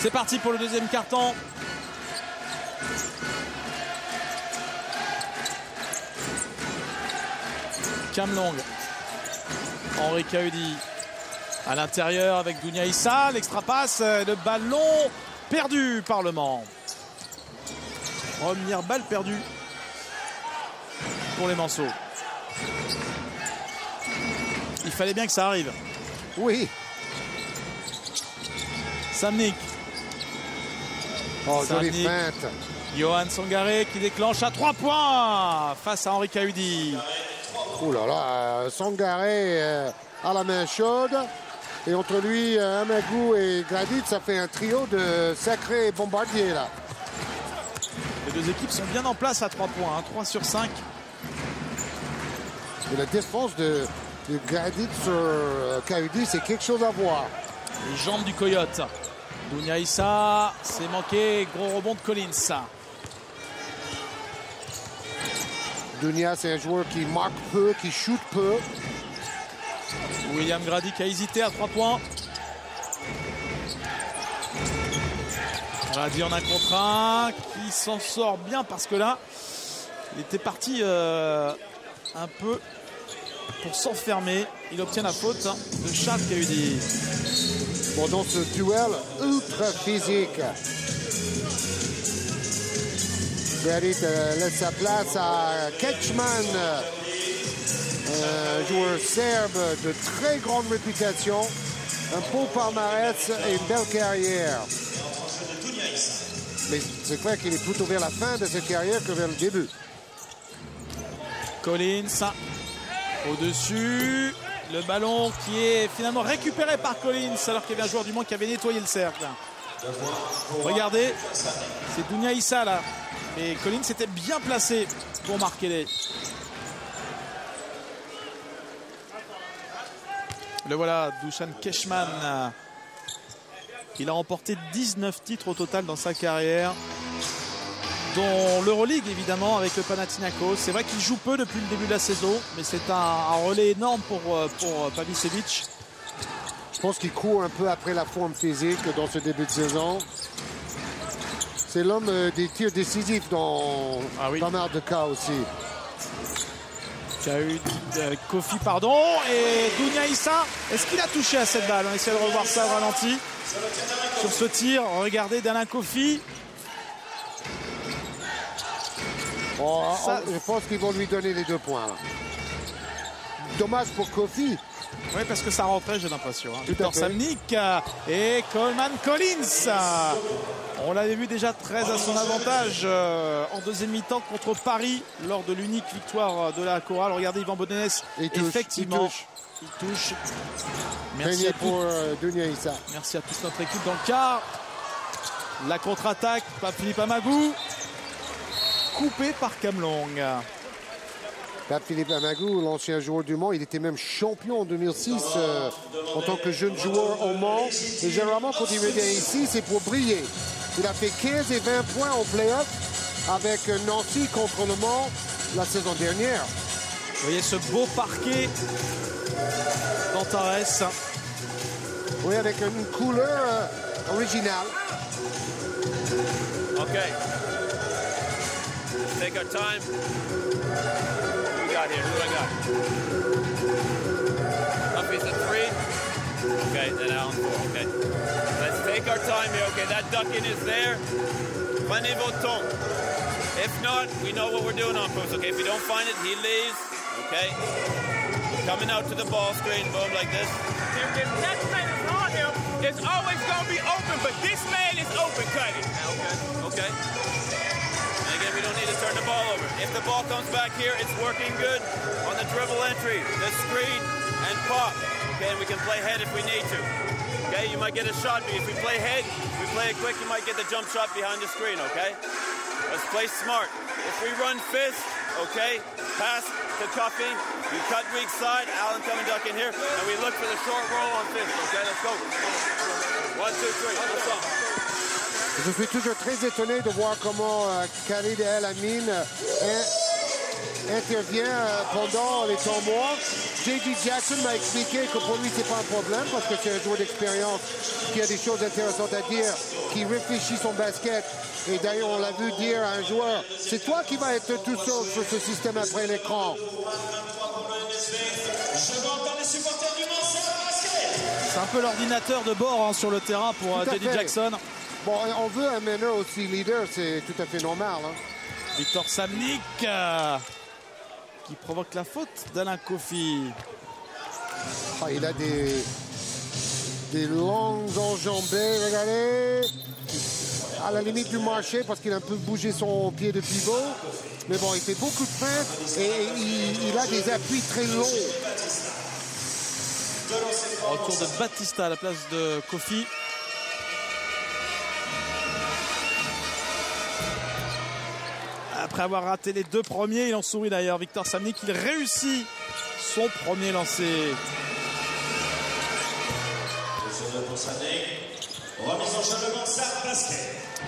C'est parti pour le deuxième quart-temps. Cam Long. Henri Kaudi à l'intérieur avec Dounia Issa. L'extra passe, le ballon perdu par Le Mans. Première balle perdue pour les Manceaux. Il fallait bien que ça arrive. Oui. Samnik. Oh, jolie feinte. Johan Sangaré qui déclenche à 3 points face à Henri Kaudi. Oh là là, Sangaré à la main chaude. Et entre lui, Amagou et Gradit, ça fait un trio de sacrés bombardiers là. Les deux équipes sont bien en place à 3 points, hein, 3 sur 5. Et la défense de Gradit sur Kaudi, c'est quelque chose à voir. Les jambes du Coyote. Dounia Issa, c'est manqué, gros rebond de Collins. Dounia, c'est un joueur qui marque peu, qui shoot peu. William Grady qui a hésité à 3 points. Grady en un contre un, qui s'en sort bien parce que là, il était parti un peu pour s'enfermer. Il obtient la faute de Charles Kaudi. Bon, dans ce duel ultra physique, Grady laisse sa place à Ketchman, un joueur serbe de très grande réputation, un beau palmarès et une belle carrière. Mais c'est clair qu'il est plutôt vers la fin de cette carrière que vers le début. Collins au-dessus. Le ballon qui est finalement récupéré par Collins alors qu'il y avait un joueur du Mans qui avait nettoyé le cercle. Regardez, c'est Dounia Issa là. Et Collins était bien placé pour marquer les. Le voilà, Dusan Ketchman. Il a remporté 19 titres au total dans sa carrière, dont l'Euroleague évidemment avec le Panathinaikos. C'est vrai qu'il joue peu depuis le début de la saison, mais c'est un relais énorme pour Pavicevic. Je pense qu'il court un peu après la forme physique dans ce début de saison. C'est l'homme des tirs décisifs dans pas mal de cas aussi. Il y a eu Kofi, pardon, et Dounia Issa. Est-ce qu'il a touché à cette balle? On essaie de revoir ça au ralenti. Sur ce tir, regardez d'Alain Kofi. Oh, je pense qu'ils vont lui donner les 2 points. Là. Dommage pour Kofi. Oui, parce que ça rentrait, j'ai l'impression. Hein. Victor Samnik et Coleman Collins. On l'avait vu déjà très à son avantage en deuxième mi-temps contre Paris lors de l'unique victoire de la chorale. Regardez Yvan Bonenès. Effectivement, il touche. Merci pour Dounia Issa. Merci à toute notre équipe dans le quart. La contre-attaque, Philippe Amagou. Coupé par Cam Long. Philippe Amagou, l'ancien joueur du Mans, il était même champion en 2006 en tant que jeune joueur au Mans. Et généralement, quand il revient ici, c'est pour briller. Il a fait 15 et 20 points en play-off avec Nancy contre le Mans la saison dernière. Vous voyez ce beau parquet d'Antares. Oui, avec une couleur originale. OK. Take our time. Who we got here? Who do I got? Duffy's at 3. Okay, then Allen 4. Okay. Let's take our time here. Okay, that ducking is there. Plenty of temps. If not, we know what we're doing on post. Okay, if we don't find it, he leaves. Okay. Coming out to the ball screen, boom, like this. If that man is on him, it's always going to be open, but this man is open, Cuddy. Okay. Again, we don't need to turn the ball over. If the ball comes back here, it's working good on the dribble entry, the screen, and pop. Okay, and we can play head if we need to. Okay, you might get a shot, but if we play head, we play it quick, you might get the jump shot behind the screen, okay? Let's play smart. If we run fist, okay, pass to Cuffy, we cut weak side, Allen coming duck in here, and we look for the short roll on fist, okay? Let's go. 1, 2, 3, let's go. Je suis toujours très étonné de voir comment Khalid El Amin intervient pendant les temps morts. J.D. Jackson m'a expliqué que pour lui, c'est pas un problème parce que c'est un joueur d'expérience qui a des choses intéressantes à dire, qui réfléchit son basket. Et d'ailleurs, on l'a vu dire à un joueur, c'est toi qui vas être tout seul sur ce système après l'écran. C'est un peu l'ordinateur de bord hein, sur le terrain pour J.D. Jackson. Bon, on veut un meneur aussi leader, c'est tout à fait normal. Hein. Victor Samnik qui provoque la faute d'Alain Kofi. Ah, il a des longues enjambées, regardez. À la limite du marché parce qu'il a un peu bougé son pied de pivot. Mais bon, il fait beaucoup de feintes et il a des appuis très longs. Retour de Batista à la place de Kofi. Après avoir raté les 2 premiers, il en sourit d'ailleurs. Victor Samnik, il réussit son premier lancé.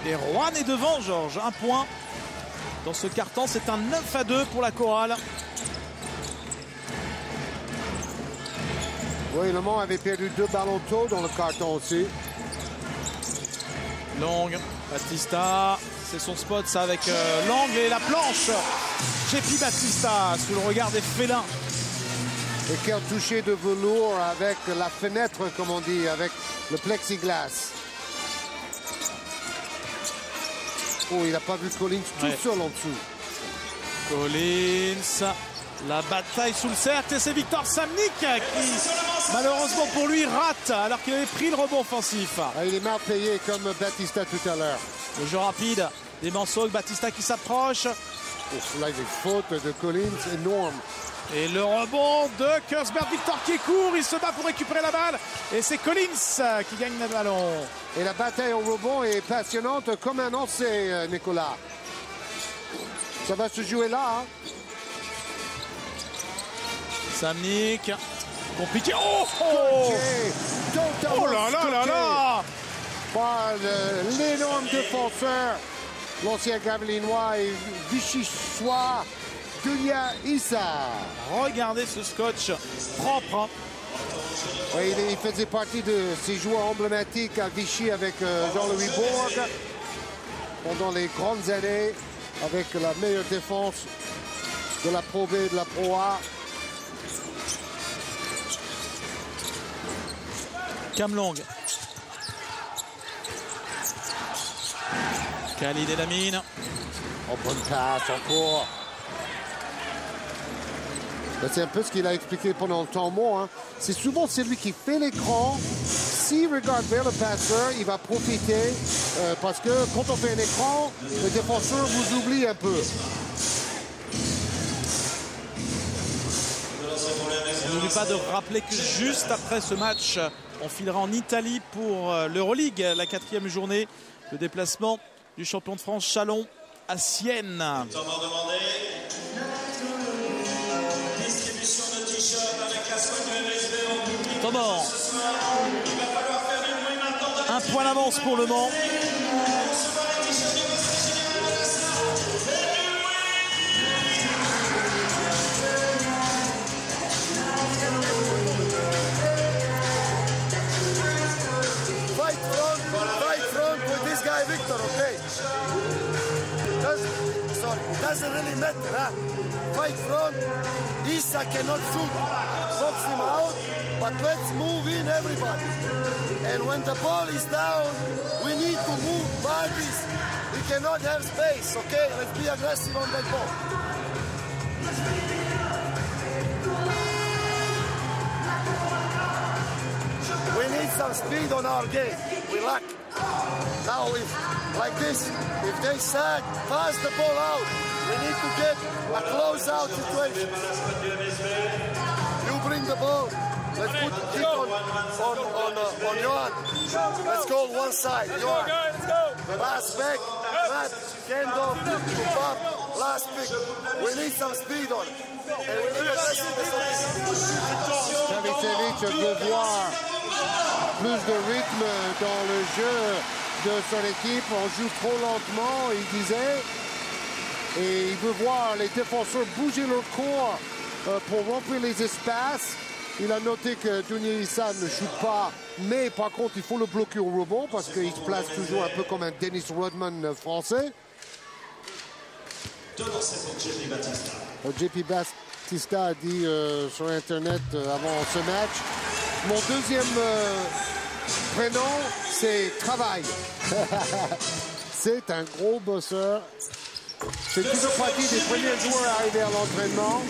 Et Rouen est devant, Georges. 1 point dans ce carton. C'est un 9-2 pour la chorale. Oui, Le Mans avait perdu 2 ballons tôt dans le carton aussi. Long, Batista, c'est son spot ça avec l'angle et la planche. Jepi Batista sous le regard des félins. Et quel toucher de velours avec la fenêtre, comme on dit, avec le plexiglas. Oh, il n'a pas vu Collins tout seul en dessous. Collins, la bataille sous le cercle et c'est Victor Samnik qui, malheureusement pour lui, rate alors qu'il avait pris le rebond offensif. Ah, il est mal payé comme Batista tout à l'heure. Le jeu rapide des Mansour, Batista qui s'approche. Oh, là, il y a une faute de Collins énorme. Et le rebond de Kersberg. Victor qui court, il se bat pour récupérer la balle. Et c'est Collins qui gagne le ballon. Et la bataille au rebond est passionnante comme un lancer, Nicolas. Ça va se jouer là. Hein. Samnik, compliqué. Oh, oh, oh là là là là. Par l'énorme défenseur, l'ancien Gavelinois et Vichysois, Dunia Issa. Regardez ce scotch propre. Oui, il faisait partie de ces joueurs emblématiques à Vichy avec Jean-Louis Bourg pendant les grandes années avec la meilleure défense de la Pro B et de la Pro A. Cam Long. Khalid Elamine. En bonne passe encore. C'est un peu ce qu'il a expliqué pendant le temps mort. Hein. C'est souvent celui qui fait l'écran. S'il regarde vers le passeur, il va profiter. Parce que quand on fait un écran, le défenseur vous oublie un peu. On n'oublie pas de rappeler que juste après ce match, on filera en Italie pour l'Euroleague, la 4e journée. Le déplacement du champion de France Chalon à Sienne. Thomas. Un point d'avance pour Le Mans. Fight front with this guy Victor, okay? It doesn't really matter, huh? Fight front. Issa cannot shoot. Box him out, but let's move in everybody. And when the ball is down, we need to move bodies. We cannot have space, okay? Let's be aggressive on that ball. We need some speed on our game. We lack. Now, if like this, if they sag, pass the ball out. We need to get a close-out situation. You bring the ball. Let's put it on Johan. Let's go one side. Johan. Last back. Matt. Kendall. Bob. Last pick. We need some speed on it. And we need aggressiveness on this. Savicevic veut voir plus de rythme dans le jeu de son équipe. On joue trop lentement, il disait. Et il veut voir les défenseurs bouger leur corps pour remplir les espaces. Il a noté que Dounia Issa ne shoot pas, mais par contre, il faut le bloquer au rebond parce qu'il se place toujours un peu comme un Dennis Rodman français. JP Batista a dit sur Internet avant ce match, mon deuxième prénom, c'est Travail. C'est un gros bosseur. C'est toujours partie des premiers joueurs arrivés à l'entraînement.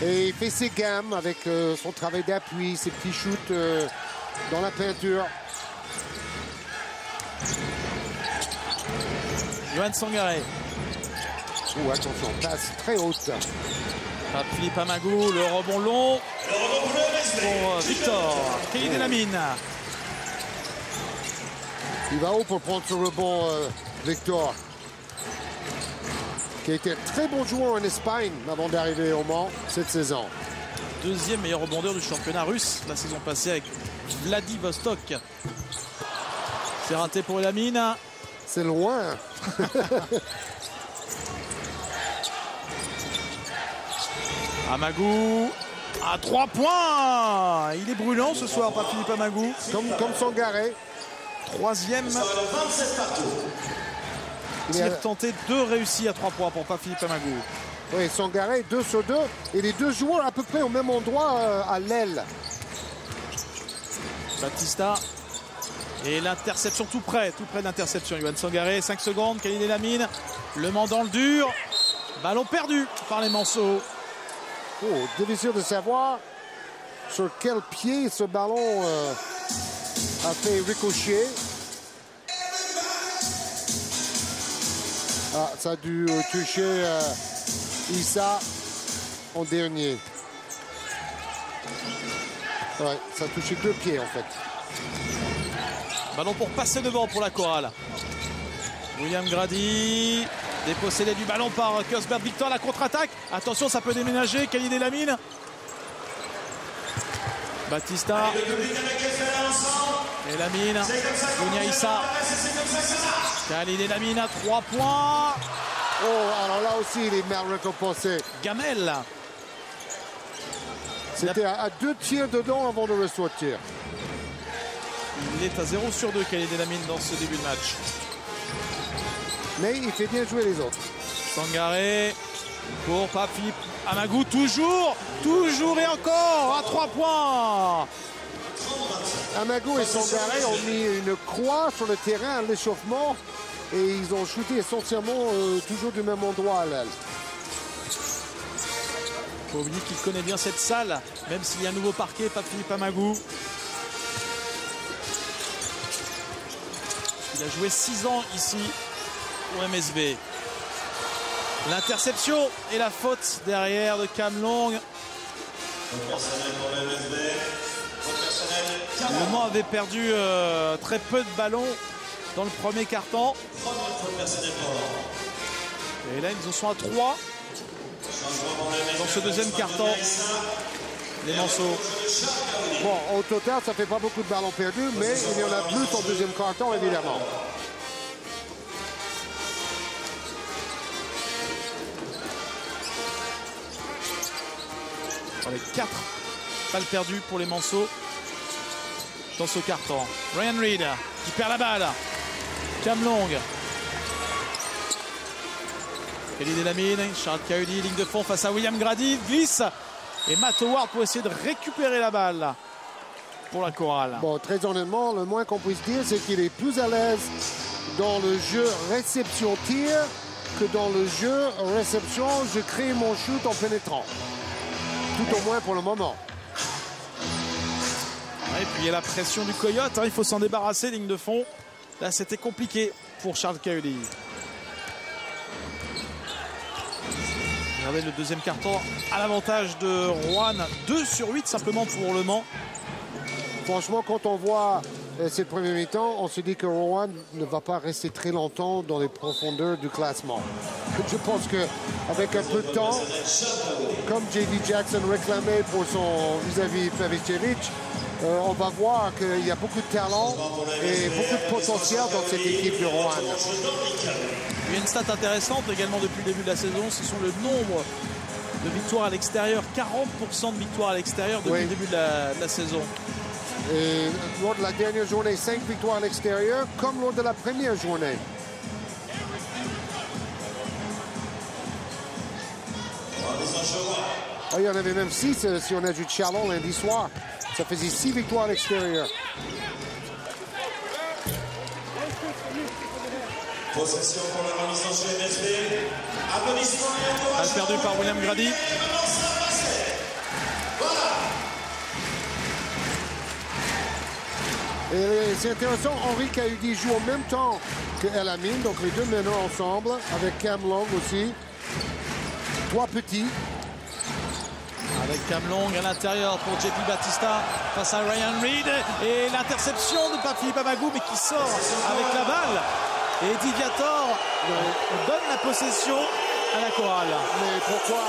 Et il fait ses gammes avec son travail d'appui, ses petits shoots dans la peinture. Yohan Sangaré. Oh, attention, passe très haute. Philippe Amagou, le rebond long pour Victor. Kelly Delamine. Il va haut pour prendre ce rebond, Victor. Qui a été un très bon joueur en Espagne avant d'arriver au Mans cette saison. Deuxième meilleur rebondeur du championnat russe la saison passée avec Vladivostok. C'est raté pour Delamine. C'est loin. Amagou à 3 points. Il est brûlant ce soir par Philippe Amagou. Comme Sangaré. Troisième tir tenté, 2 réussis à 3 points pour Philippe Amagou. Oui, Sangaré 2 sur 2. Et les deux joueurs à peu près au même endroit à l'aile. Batista. Et l'interception tout près de l'interception. Yohan Sangaré, 5 secondes. Kelly Delamine. Le Mans dans le dur. Ballon perdu par les Manceaux. Oh, difficile de savoir sur quel pied ce ballon a fait ricocher. Ah, ça a dû toucher Issa en dernier. Ouais, ça a touché 2 pieds en fait. Ballon pour passer devant pour la chorale. William Grady. Dépossédé du ballon par Kjosberg Victor, la contre-attaque. Attention, ça peut déménager. Kelly Delamine. Batista. Delamine. Dounia Issa. Kelly Delamine à 3 points. Oh, alors là aussi, il est mal récompensé. Gamel. C'était à 2 tirs dedans avant de ressortir. Il est à 0 sur 2, Kelly Delamine, dans ce début de match. Mais il fait bien jouer les autres. Sangaré pour Philippe Amagou, toujours et encore à 3 points. Amagou et Sangaré ont mis une croix sur le terrain à l'échauffement et ils ont shooté essentiellement toujours du même endroit à l'aile. Faut oublier qu'il connaît bien cette salle, même s'il y a un nouveau parquet, Philippe Amagou. Il a joué 6 ans ici au MSB. L'interception et la faute derrière de Cam Long. Le Mans avait perdu très peu de ballons dans le premier quart-temps. Et là, ils en sont à 3 dans ce deuxième quart-temps. Les Manceaux. Bon, au total, ça fait pas beaucoup de ballons perdus, mais il y en a plus en deuxième quart-temps, évidemment. Les 4 balles perdues pour les Manceaux dans ce carton. Ryan Reed qui perd la balle. Cam Long. Kelly Delamine, Charles Cahuly, ligne de fond face à William Grady, glisse. Et Matt Howard pour essayer de récupérer la balle pour la chorale. Bon, très honnêtement, le moins qu'on puisse dire, c'est qu'il est plus à l'aise dans le jeu réception-tir que dans le jeu réception, je crée mon shoot en pénétrant. Tout au moins pour le moment. Et puis il y a la pression du Coyote, hein, il faut s'en débarrasser, ligne de fond. Là c'était compliqué pour Charles Cahuly. Regardez le deuxième carton à l'avantage de Rouen. 2 sur 8 simplement pour le Mans. Franchement, quand on voit cette première mi-temps, on se dit que Rouen ne va pas rester très longtemps dans les profondeurs du classement. Je pense qu'avec un peu de temps, comme J.D. Jackson réclamait pour son vis-à-vis Pavicevic, on va voir qu'il y a beaucoup de talent et beaucoup de potentiel dans cette équipe de Rouen. Il y a une stat intéressante également depuis le début de la saison, ce sont le nombre de victoires à l'extérieur. 40% de victoires à l'extérieur depuis le début de la saison. Et lors de la dernière journée, 5 victoires à l'extérieur, comme lors de la première journée. Oh, il y en avait même 6 si on ajoute Charlot lundi soir. Ça faisait 6 victoires à l'extérieur. Possession pour la remise en jeu NSB. Applaudissements et encouragements. Balle perdue par William Grady. Et c'est intéressant, Henri Cahudy joue en même temps que El Amin, donc les deux meneurs ensemble, avec Cam Long aussi. 3 petits. Avec Cam Long à l'intérieur pour JP Batista face à Ryan Reed. Et l'interception de Pape-Philippe Amagou, mais qui sort avec la balle. Et Eddie Viator donne la possession à la chorale. Mais pourquoi?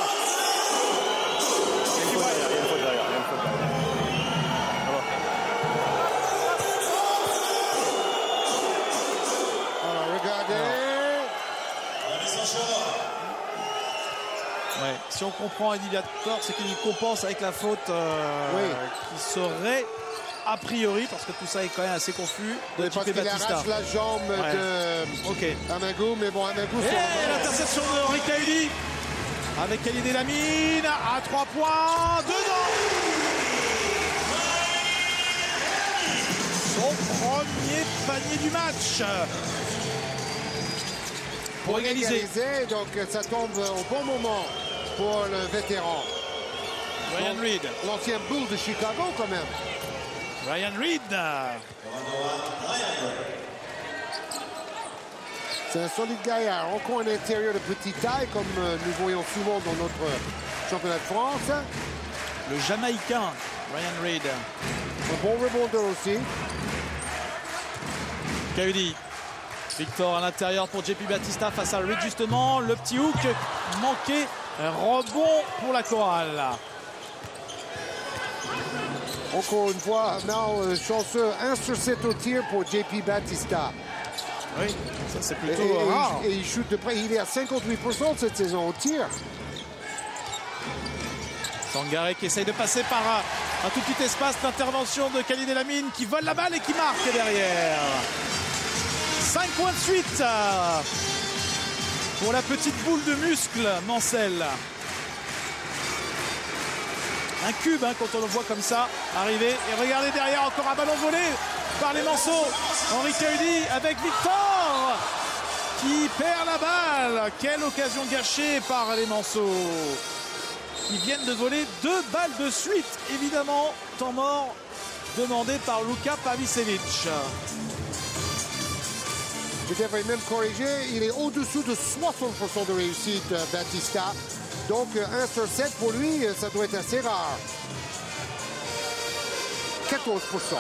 Alors, regardez. Ouais. Si on comprend Eddie Viator, c'est qu'il compense avec la faute qui serait a priori, parce que tout ça est quand même assez confus, de Parce JP qu'il Batista. arrache la jambe de Amagou, mais bon, Amagou... Et l'interception de Henri Cahudy avec Khalid El Amin à 3 points, dedans. Son premier panier du match. Pour égaliser. Donc ça tombe au bon moment pour le vétéran. Ryan Reed. L'ancien Bull de Chicago quand même. Ryan Reed. C'est un solide gaillard. Encore un intérieur de petite taille, comme nous voyons souvent dans notre championnat de France. Le Jamaïcain, Ryan Reed. Un bon rebondeur aussi. Cahudy. Victor à l'intérieur pour JP Batista face à Reed, justement. Le petit hook manqué. Rebond pour la chorale. Encore une fois, non, chanceux, 1 sur 7 au tir pour JP Batista. Oui, ça c'est plutôt rare. Et il shoot de près, il est à 58% cette saison au tir. Sangaré qui essaye de passer par un tout petit espace d'intervention de Khalid El Amin qui vole la balle et qui marque derrière. 5 points de suite pour la petite boule de muscle Mansell. Un cube quand on le voit comme ça arriver. Et regardez derrière encore un ballon volé par les Manceaux. Henri Cahudy avec Victor qui perd la balle. Quelle occasion gâchée par les Manceaux qui viennent de voler 2 balles de suite. Évidemment, temps mort demandé par Luka Pavicevic. Je devrais même corriger, il est au-dessous de 60% de réussite, Batista. Donc 1 sur 7 pour lui, ça doit être assez rare. 14%.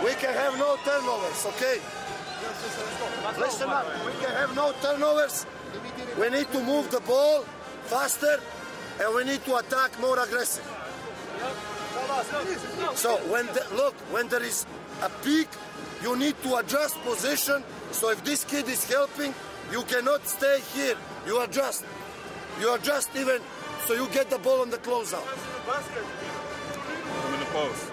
We can have no turnovers, okay? Listen up, we can have no turnovers. We need to move the ball faster and we need to attack more aggressive. So when there is a peak, you need to adjust position. So if this kid is helping, you cannot stay here. You adjust even so you get the ball on the closeout. I'm in the post.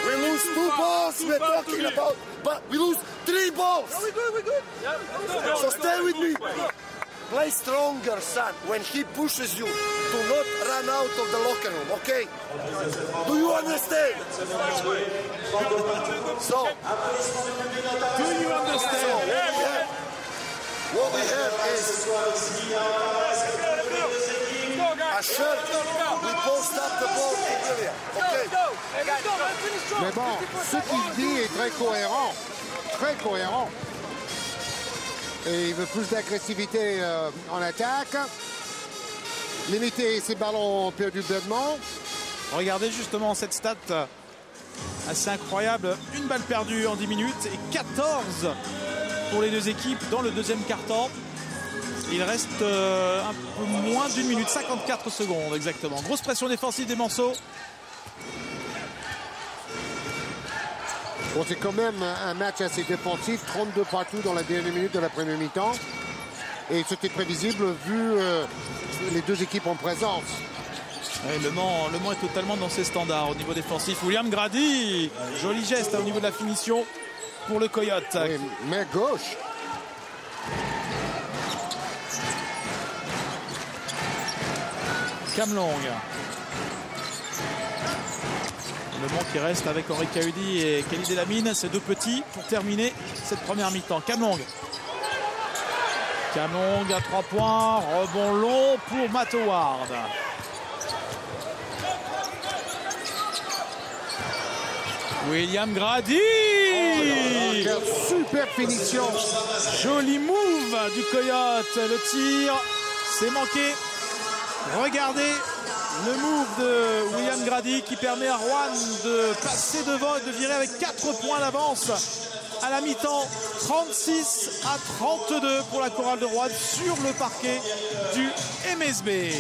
We lose 2 balls, we're talking about, but we lose 3 balls. No, we good. Yeah, So stay with me. Play stronger, son. When he pushes you, do not run out of the locker room, okay? Do you understand? So, Do you understand? what we have is a shirt. We post up the ball in area, okay? Mais bon, ce qu'il dit est très cohérent. Très cohérent. Et il veut plus d'agressivité en attaque. Limiter ses ballons perdus bêtement. Regardez justement cette stat assez incroyable. 1 balle perdue en 10 minutes et 14 pour les deux équipes dans le deuxième quart-temps. Il reste un peu moins d'une minute, 54 secondes exactement. Grosse pression défensive des Morceaux. Bon, c'est quand même un match assez défensif, 32 partout dans la dernière minute de la première mi-temps. Et c'était prévisible vu les deux équipes en présence. Ouais, Le Mans est totalement dans ses standards au niveau défensif. William Grady, joli geste au niveau de la finition pour le Coyote. Oui, mais gauche. Cam Long. Le Mans qui reste avec Henri Cahudi et Kelly Delamine, ces deux petits pour terminer cette première mi-temps. Cam Long à 3 points, rebond long pour Matt Howard. William Grady. Quelle super finition. Joli move du Coyote. Le tir, c'est manqué. Regardez le move de William Grady qui permet à Rouen de passer devant et de virer avec 4 points d'avance à la mi-temps. 36-32 pour la chorale de Rouen sur le parquet du MSB.